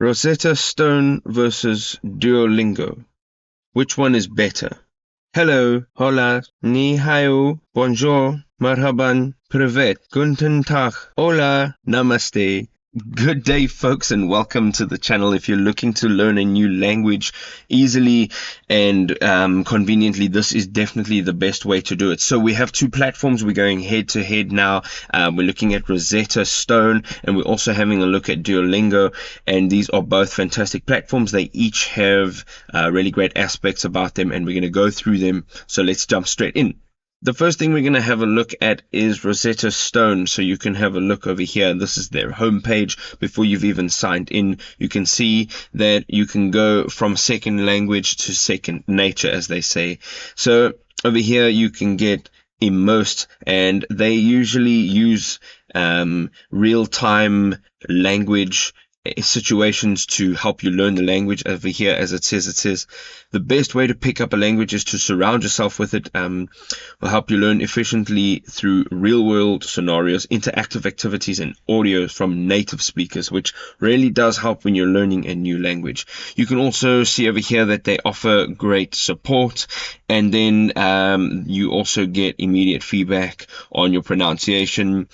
Rosetta Stone versus Duolingo. Which one is better? Hello, hola, ni hao, bonjour, marhaban, privet, guten tag, hola, namaste. Good day, folks, and welcome to the channel. If you're looking to learn a new language easily and conveniently, this is definitely the best way to do it. So we have two platforms. We're going head to head now. We're looking at Rosetta Stone, and we're also having a look at Duolingo, and these are both fantastic platforms. They each have really great aspects about them, and we're going to go through them. So let's jump straight in. The first thing we're going to have a look at is Rosetta Stone. So you can have a look over here. This is their homepage. Before you've even signed in, you can see that you can go from second language to second nature, as they say. So over here, you can get immersed, and they usually use real-time language situations to help you learn the language. Over here, as it says, the best way to pick up a language is to surround yourself with it. Will help you learn efficiently through real-world scenarios, interactive activities, and audio from native speakers, which really does help when you're learning a new language. You can also see over here that they offer great support, and then you also get immediate feedback on your pronunciation.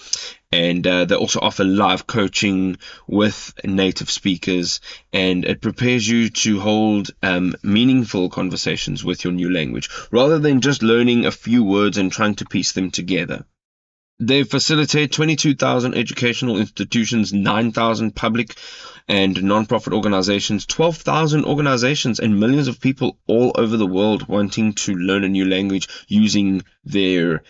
And they also offer live coaching with native speakers, and it prepares you to hold meaningful conversations with your new language, rather than just learning a few words and trying to piece them together. They facilitate 22,000 educational institutions, 9,000 public and non-profit organizations, 12,000 organizations, and millions of people all over the world wanting to learn a new language using their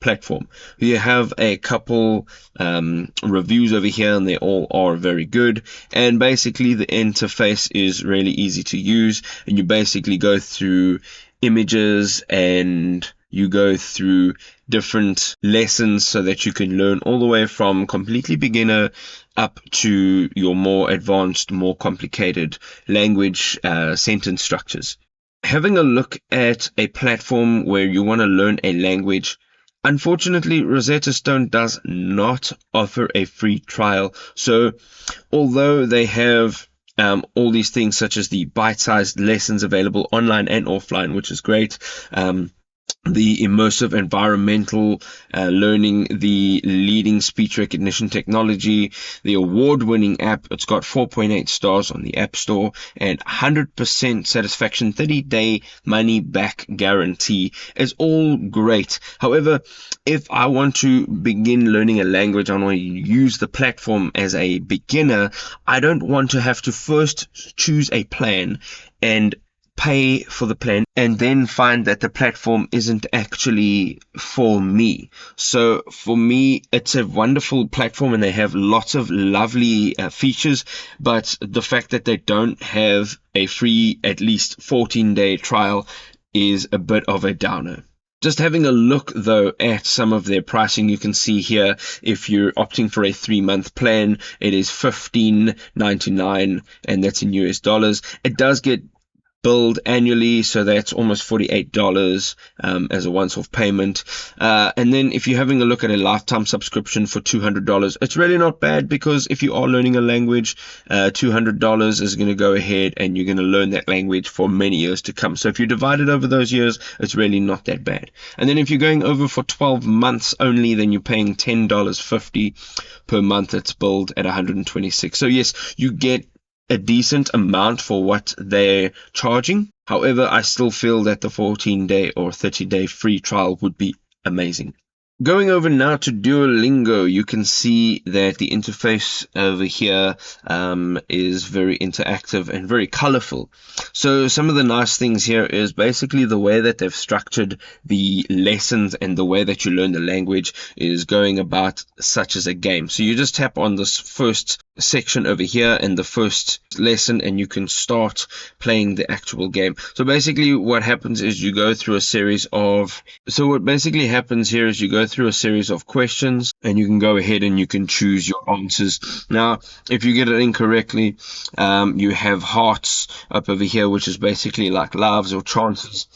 platform. You have a couple reviews over here, and they all are very good. And basically the interface is really easy to use, and you basically go through images and you go through different lessons so that you can learn all the way from completely beginner up to your more advanced, more complicated language sentence structures. Having a look at a platform where you want to learn a language, unfortunately, Rosetta Stone does not offer a free trial. So although they have all these things such as the bite-sized lessons available online and offline, which is great, the immersive environmental learning, the leading speech recognition technology, the award-winning app. It's got 4.8 stars on the App Store and 100% satisfaction, 30-day money-back guarantee is all great. However, if I want to begin learning a language, I want to use the platform as a beginner, I don't want to have to first choose a plan and pay for the plan and then find that the platform isn't actually for me. So for me, it's a wonderful platform, and they have lots of lovely features, but the fact that they don't have a free at least 14-day trial is a bit of a downer. Just having a look, though, at some of their pricing, you can see here, if you're opting for a 3-month plan, it is $15.99, and that's in US dollars. It does get billed annually, so that's almost $48 as a once-off payment. And then if you're having a look at a lifetime subscription for $200, it's really not bad, because if you are learning a language, $200 is going to go ahead and you're going to learn that language for many years to come. So if you divide it over those years, it's really not that bad. And then if you're going over for 12 months only, then you're paying $10.50 per month. It's billed at $126. So yes, you get a decent amount for what they're charging. However, I still feel that the 14-day or 30-day free trial would be amazing. Going over now to Duolingo, you can see that the interface over here is very interactive and very colorful. So some of the nice things here is basically the way that they've structured the lessons, and the way that you learn the language is going about such as a game. So you just tap on this first section over here and the first lesson, and you can start playing the actual game. So basically what happens is you go through a series of questions, and you can go ahead and you can choose your answers. Now if you get it incorrectly, you have hearts up over here, which is basically like lives or chances.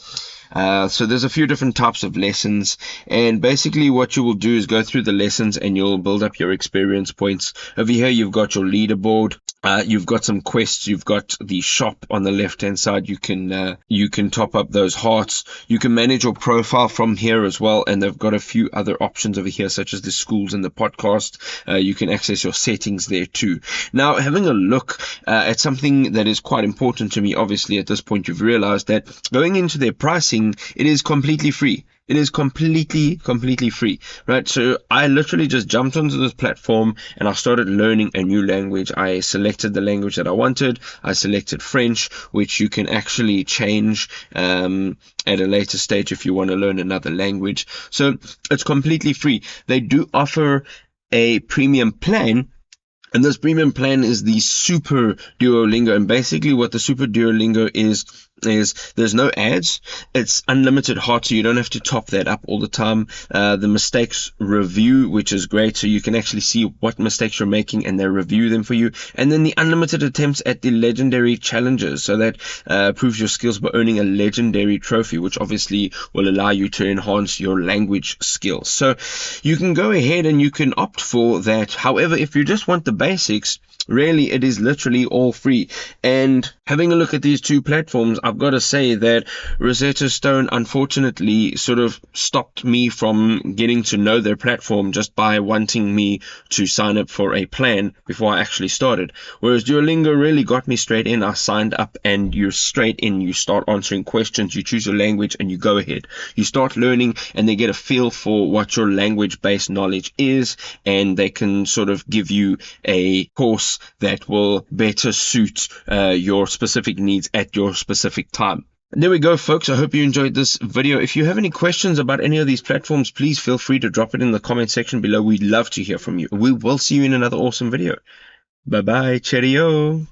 So there's a few different types of lessons, and basically what you will do is go through the lessons and you'll build up your experience points. Over here you've got your leaderboard, You've got some quests. You've got the shop on the left-hand side. You can top up those hearts. You can manage your profile from here as well, and they've got a few other options over here, such as the schools and the podcast. You can access your settings there too. Now, having a look at something that is quite important to me, obviously at this point you've realized that going into their pricing, it is completely free. It is completely free, right? So I literally just jumped onto this platform and I started learning a new language. I selected the language that I wanted. I selected French, which you can actually change at a later stage if you want to learn another language. So it's completely free. They do offer a premium plan. And this premium plan is the Super Duolingo. And basically what the Super Duolingo is there's no ads. It's unlimited heart, so you don't have to top that up all the time. The mistakes review, which is great, so you can actually see what mistakes you're making and they review them for you. And then the unlimited attempts at the legendary challenges, so that proves your skills by earning a legendary trophy, which obviously will allow you to enhance your language skills. So you can go ahead and you can opt for that. However, if you just want the basics, really it is literally all free. And having a look at these two platforms, I've got to say that Rosetta Stone unfortunately sort of stopped me from getting to know their platform just by wanting me to sign up for a plan before I actually started. Whereas Duolingo really got me straight in. I signed up and you're straight in. You start answering questions, you choose your language and you go ahead. You start learning and they get a feel for what your language-based knowledge is, and they can sort of give you a course that will better suit your specific needs at your specific time. There we go, folks. I hope you enjoyed this video. If you have any questions about any of these platforms, please feel free to drop it in the comment section below. We'd love to hear from you. We will see you in another awesome video. Bye bye. Cheerio.